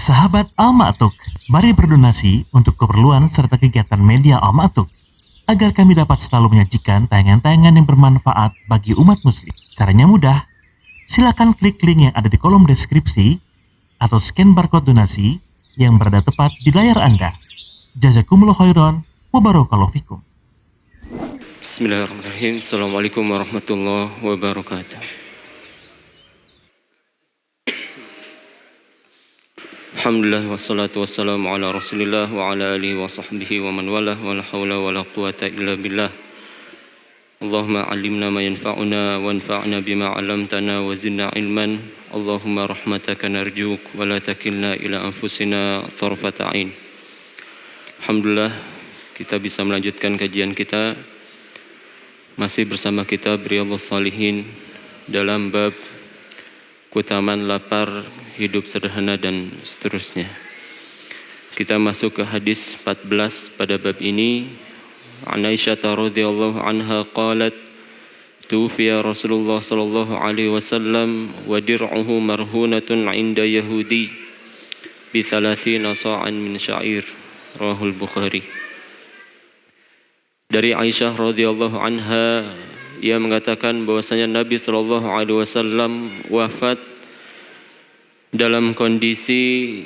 Sahabat Al-Ma'tuk, mari berdonasi untuk keperluan serta kegiatan media Al-Ma'tuk agar kami dapat selalu menyajikan tayangan-tayangan yang bermanfaat bagi umat muslim. Caranya mudah, silakan klik link yang ada di kolom deskripsi atau scan barcode donasi yang berada tepat di layar Anda. Jazakumullah khairan wa barakallahu fikum. Bismillahirrahmanirrahim. Assalamualaikum warahmatullahi wabarakatuh. Alhamdulillah wassalatu wassalamu ala rasulillah wa ala alihi wa sahbihi wa man walah wa la hawla wa la quwata illa billah. Allahumma alimna ma yanfa'una wa anfa'na bima 'allamtana wa zidna ilman. Allahumma rahmataka narjuk wa la takilna ila anfusina tarfata ain. Alhamdulillah kita bisa melanjutkan kajian kita masih bersama kitab Riyadhus Shalihin dalam bab keutamaan lapar, hidup sederhana dan seterusnya. Kita masuk ke hadis 14 pada bab ini. An Aisyah radhiyallahu anha qalat tufiya Rasulullah sallallahu alaihi wasallam wa dir'uhu marhunatun 'inda yahudi bi 30 sa'an min sya'ir. Rahul Bukhari. Dari Aisyah radhiyallahu anha, ia mengatakan bahwasanya Nabi sallallahu alaihi wasallam wafat dalam kondisi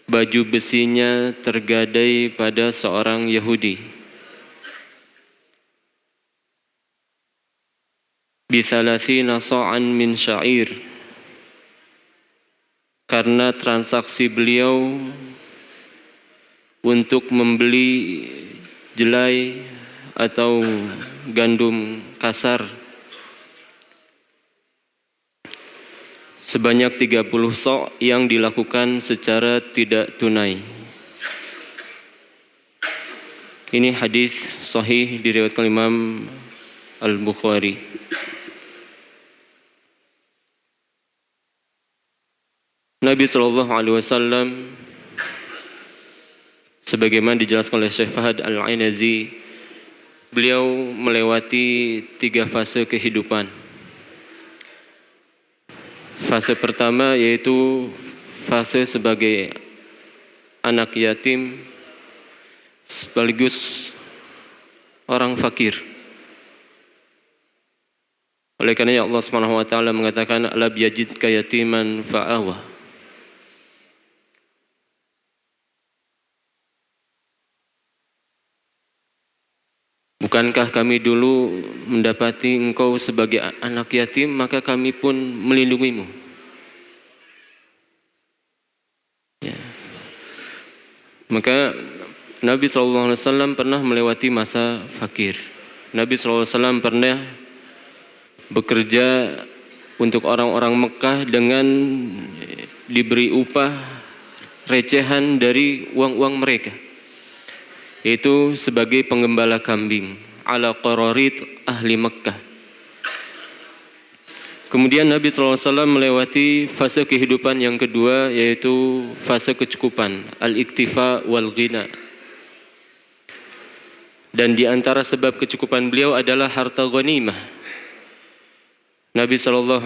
baju besinya tergadai pada seorang Yahudi. Bi 30 sa'an min sya'ir, karena transaksi beliau untuk membeli jelai atau gandum kasar sebanyak 30 sok yang dilakukan secara tidak tunai. Ini hadis sahih diriwayatkan Imam Al-Bukhari. Nabi sallallahu alaihi wasallam sebagaimana dijelaskan oleh Syekh Fahad Al-Ainazi, beliau melewati 3 fase kehidupan. Fase pertama yaitu fase sebagai anak yatim sekaligus orang fakir. Oleh karena Allah Subhanahu wa taala mengatakan alam yajidka yatiman fa'awa. Bukankah kami dulu mendapati engkau sebagai anak yatim, maka kami pun melindungimu. Ya. Maka Nabi SAW pernah melewati masa fakir. Nabi SAW pernah bekerja untuk orang-orang Mekah dengan diberi upah recehan dari uang-uang mereka, yaitu sebagai penggembala kambing ala qararit ahli Makkah. Kemudian Nabi SAW melewati fase kehidupan yang kedua, yaitu fase kecukupan, al-iktifa wal ghina. Dan di antara sebab kecukupan beliau adalah harta ghanimah. Nabi SAW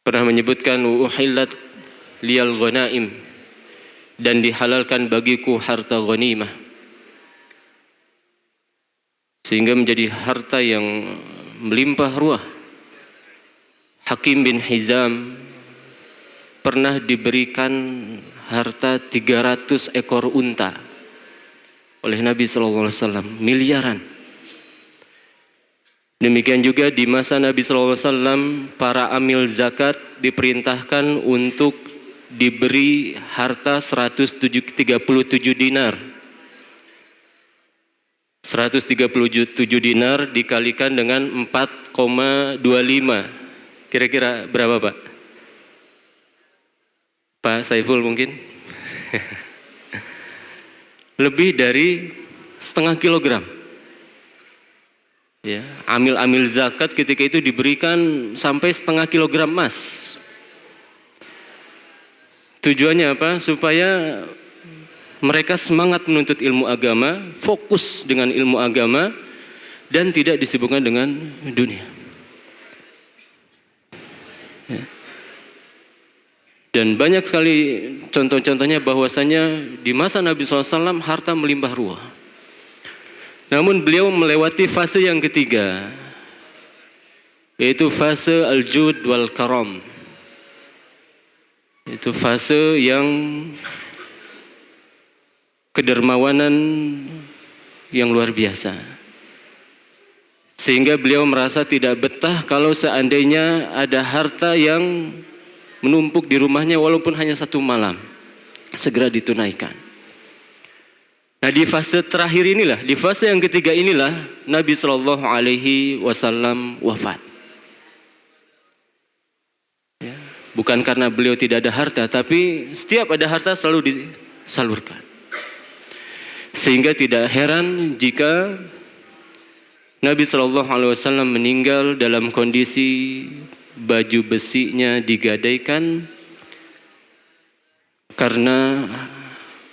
pernah menyebutkan uhillat liyal ghanaim, dan dihalalkan bagiku harta ghanimah, sehingga menjadi harta yang melimpah ruah. Hakim bin Hizam pernah diberikan harta 300 ekor unta oleh Nabi SAW, miliaran. Demikian juga di masa Nabi SAW, para amil zakat diperintahkan untuk diberi harta 137 dinar. 137 dinar dikalikan dengan 4,25. Kira-kira berapa, Pak? Pak Saiful mungkin? Lebih dari setengah kilogram. Ya, amil-amil zakat ketika itu diberikan sampai setengah kilogram emas. Tujuannya apa? Supaya mereka semangat menuntut ilmu agama, fokus dengan ilmu agama, dan tidak disibukkan dengan dunia. Ya. Dan banyak sekali contoh-contohnya bahwasanya di masa Nabi SAW harta melimpah ruah. Namun beliau melewati fase yang ketiga, yaitu fase al-jud wal karam. Itu fase yang kedermawanan yang luar biasa. Sehingga beliau merasa tidak betah kalau seandainya ada harta yang menumpuk di rumahnya walaupun hanya 1 malam, segera ditunaikan. Nah, di fase terakhir inilah, di fase yang ketiga inilah Nabi Shallallahu Alaihi Wasallam wafat. Ya, bukan karena beliau tidak ada harta, tapi setiap ada harta selalu disalurkan. Sehingga tidak heran jika Nabi Shallallahu Alaihi Wasallam meninggal dalam kondisi baju besinya digadaikan karena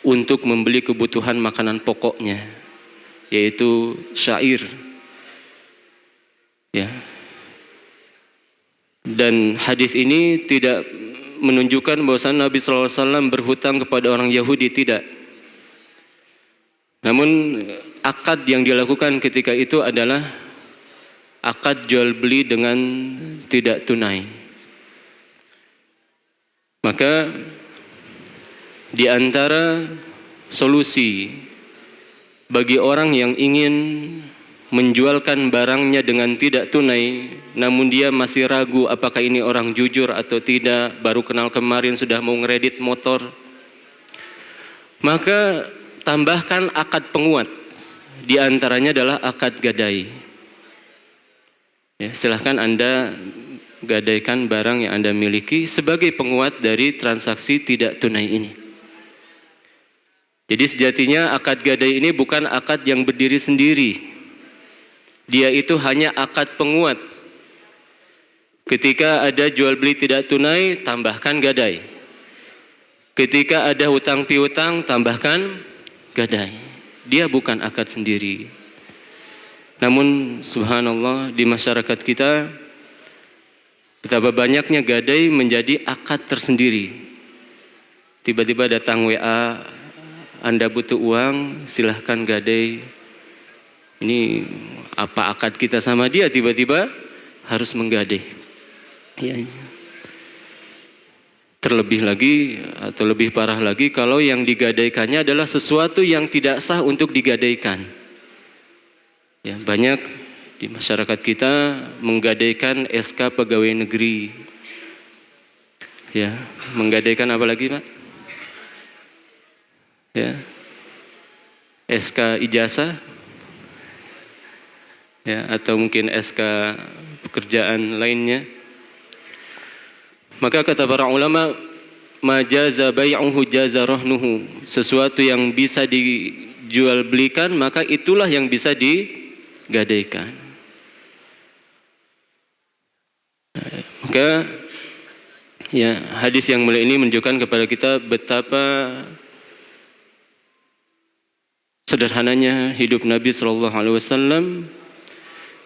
untuk membeli kebutuhan makanan pokoknya, yaitu syair. Ya. Dan hadis ini tidak menunjukkan bahwa Nabi SAW berhutang kepada orang Yahudi, tidak. Namun akad yang dilakukan ketika itu adalah akad jual beli dengan tidak tunai. Maka di antara solusi bagi orang yang ingin menjualkan barangnya dengan tidak tunai, namun dia masih ragu apakah ini orang jujur atau tidak, baru kenal kemarin sudah mau ngeredit motor, maka tambahkan akad penguat. Di antaranya adalah akad gadai. Ya, silahkan Anda gadaikan barang yang Anda miliki sebagai penguat dari transaksi tidak tunai ini. Jadi sejatinya akad gadai ini bukan akad yang berdiri sendiri. Dia itu hanya akad penguat. Ketika ada jual beli tidak tunai, tambahkan gadai. Ketika ada hutang piutang, tambahkan gadai. Dia bukan akad sendiri. Namun subhanallah, di masyarakat kita betapa banyaknya gadai menjadi akad tersendiri. Tiba-tiba datang WA, Anda butuh uang, silahkan gadai. Ini apa akad kita sama dia, tiba-tiba harus menggadai. Ya. Terlebih lagi atau lebih parah lagi kalau yang digadaikannya adalah sesuatu yang tidak sah untuk digadaikan. Ya, banyak di masyarakat kita menggadaikan SK pegawai negeri. Ya, menggadaikan apa lagi, Pak? Ya. SK ijazah. Ya, atau mungkin SK pekerjaan lainnya. Maka kata para ulama, ma jaza bai'uhu jaza rahnuhu. Sesuatu yang bisa dijual belikan, maka itulah yang bisa digadaikan. Maka ya, hadis yang mulia ini menunjukkan kepada kita betapa sederhananya hidup Nabi SAW.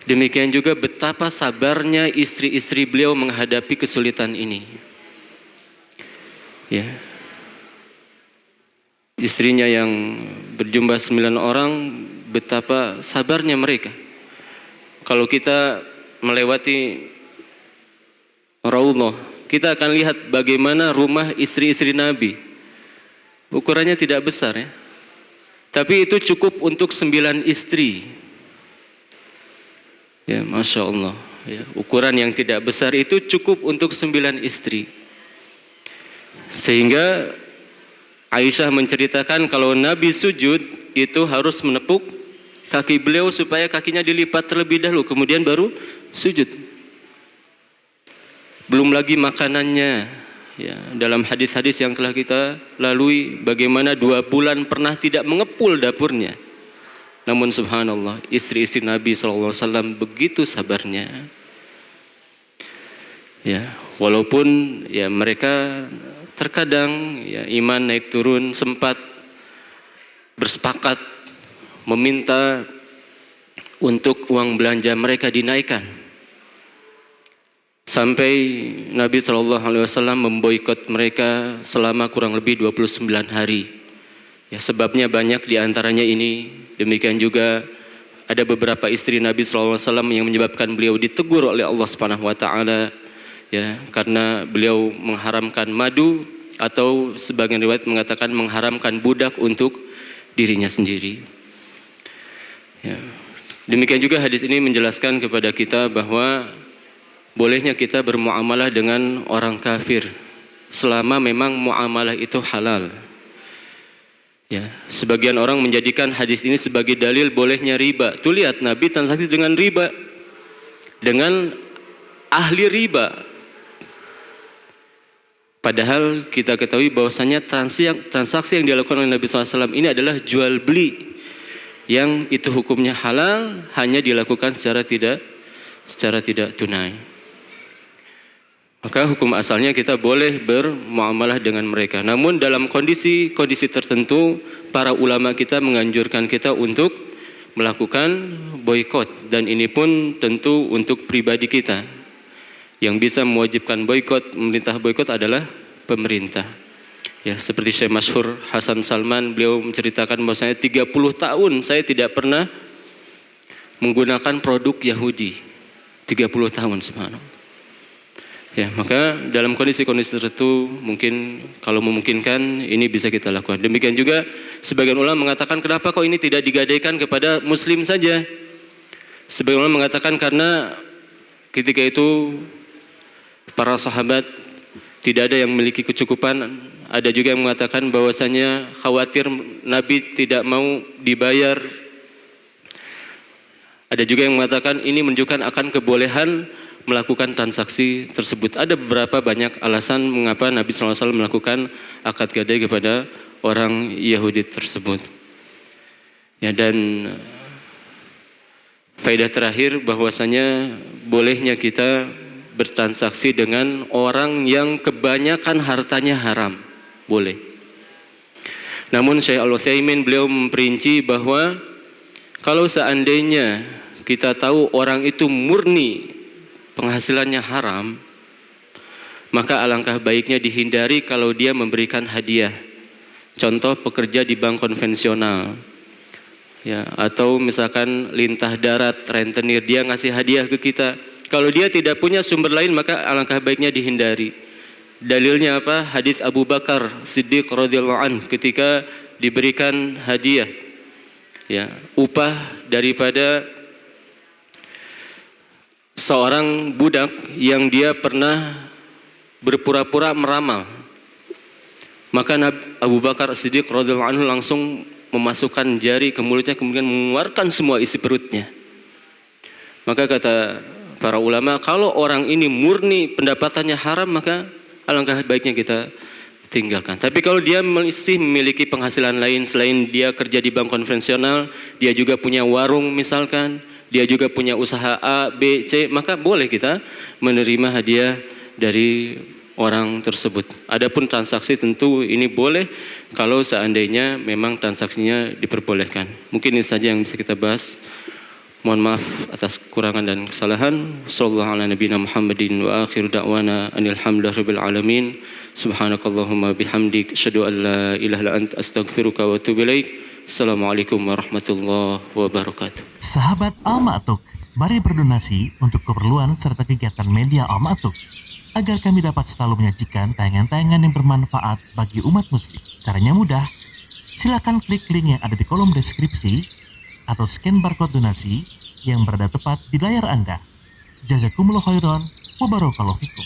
Demikian juga betapa sabarnya istri-istri beliau menghadapi kesulitan ini. Ya. Istrinya yang berjumlah 9 orang, betapa sabarnya mereka. Kalau kita melewati Raudhah, kita akan lihat bagaimana rumah istri-istri Nabi. Ukurannya tidak besar, ya. Tapi itu cukup untuk 9 istri. Ya, Masya Allah. Ya, ukuran yang tidak besar itu cukup untuk 9 istri. Sehingga Aisyah menceritakan kalau Nabi sujud itu harus menepuk kaki beliau supaya kakinya dilipat terlebih dahulu, kemudian baru sujud. Belum lagi makanannya. Ya, dalam hadis-hadis yang telah kita lalui, bagaimana 2 bulan pernah tidak mengepul dapurnya. Namun subhanallah, istri-istri Nabi SAW begitu sabarnya. Ya, walaupun ya mereka terkadang ya iman naik turun, sempat bersepakat meminta untuk uang belanja mereka dinaikkan. Sampai Nabi SAW memboikot mereka selama kurang lebih 29 hari. Ya, sebabnya banyak diantaranya ini. Demikian juga ada beberapa istri Nabi SAW yang menyebabkan beliau ditegur oleh Allah Subhanahu Wa Taala, ya, karena beliau mengharamkan madu, atau sebagian riwayat mengatakan mengharamkan budak untuk dirinya sendiri. Ya. Demikian juga hadis ini menjelaskan kepada kita bahwa bolehnya kita bermuamalah dengan orang kafir selama memang muamalah itu halal. Ya, sebagian orang menjadikan hadis ini sebagai dalil bolehnya riba. Tuh lihat, Nabi transaksi dengan riba, dengan ahli riba. Padahal kita ketahui bahwasanya transaksi yang dilakukan oleh Nabi SAW ini adalah jual beli, yang itu hukumnya halal, hanya dilakukan secara tidak tunai. Maka hukum asalnya kita boleh bermuamalah dengan mereka. Namun dalam kondisi tertentu, para ulama kita menganjurkan kita untuk melakukan boikot, dan ini pun tentu untuk pribadi kita. Yang bisa mewajibkan boikot, memerintah boikot adalah pemerintah. Ya, seperti Syekh Masyhur Hasan Salman, beliau menceritakan bahwasanya 30 tahun saya tidak pernah menggunakan produk Yahudi. 30 tahun, subhanallah. Ya, maka dalam kondisi-kondisi tertentu mungkin kalau memungkinkan ini bisa kita lakukan. Demikian juga sebagian ulama mengatakan, kenapa kok ini tidak digadaikan kepada muslim saja? Sebagian ulama mengatakan karena ketika itu para sahabat tidak ada yang memiliki kecukupan. Ada juga yang mengatakan bahwasanya khawatir Nabi tidak mau dibayar. Ada juga yang mengatakan ini menunjukkan akan kebolehan melakukan transaksi tersebut. Ada beberapa banyak alasan mengapa Nabi SAW melakukan akad gadai kepada orang Yahudi tersebut. Ya, dan faedah terakhir bahwasanya bolehnya kita bertransaksi dengan orang yang kebanyakan hartanya haram. Boleh. Namun Syekh Al-Utsaimin beliau memperinci bahwa kalau seandainya kita tahu orang itu murni penghasilannya haram, maka alangkah baiknya dihindari kalau dia memberikan hadiah. Contoh pekerja di bank konvensional, ya, atau misalkan lintah darat, rentenir, dia ngasih hadiah ke kita. Kalau dia tidak punya sumber lain, maka alangkah baiknya dihindari. Dalilnya apa? Hadis Abu Bakar Siddiq radhiyallahu anhu ketika diberikan hadiah, ya, upah daripada seorang budak yang dia pernah berpura-pura meramal. Maka Abu Bakar Siddiq radhiyallahu anhu langsung memasukkan jari ke mulutnya, kemudian mengeluarkan semua isi perutnya. Maka kata para ulama, kalau orang ini murni pendapatannya haram, maka alangkah baiknya kita tinggalkan. Tapi kalau dia masih memiliki penghasilan lain selain dia kerja di bank konvensional, dia juga punya warung misalkan, dia juga punya usaha A, B, C, maka boleh kita menerima hadiah dari orang tersebut. Adapun transaksi tentu ini boleh kalau seandainya memang transaksinya diperbolehkan. Mungkin ini saja yang bisa kita bahas. Mohon maaf atas kekurangan dan kesalahan. Sallallahu ala nabiyina Muhammadin wa akhir da'wana anil hamdulillahirabbil alamin. Subhanakallahumma bihamdik asyhadu an la ilaha illa anta astaghfiruka wa atubu ilaik. Assalamualaikum warahmatullahi wabarakatuh. Sahabat Al-Ma'tuk, mari berdonasi untuk keperluan serta kegiatan media Al-Ma'tuk agar kami dapat selalu menyajikan tayangan-tayangan yang bermanfaat bagi umat muslim. Caranya mudah. Silakan klik link yang ada di kolom deskripsi atau scan barcode donasi yang berada tepat di layar Anda. Jazakumullah khairan wa barakallahu fikum.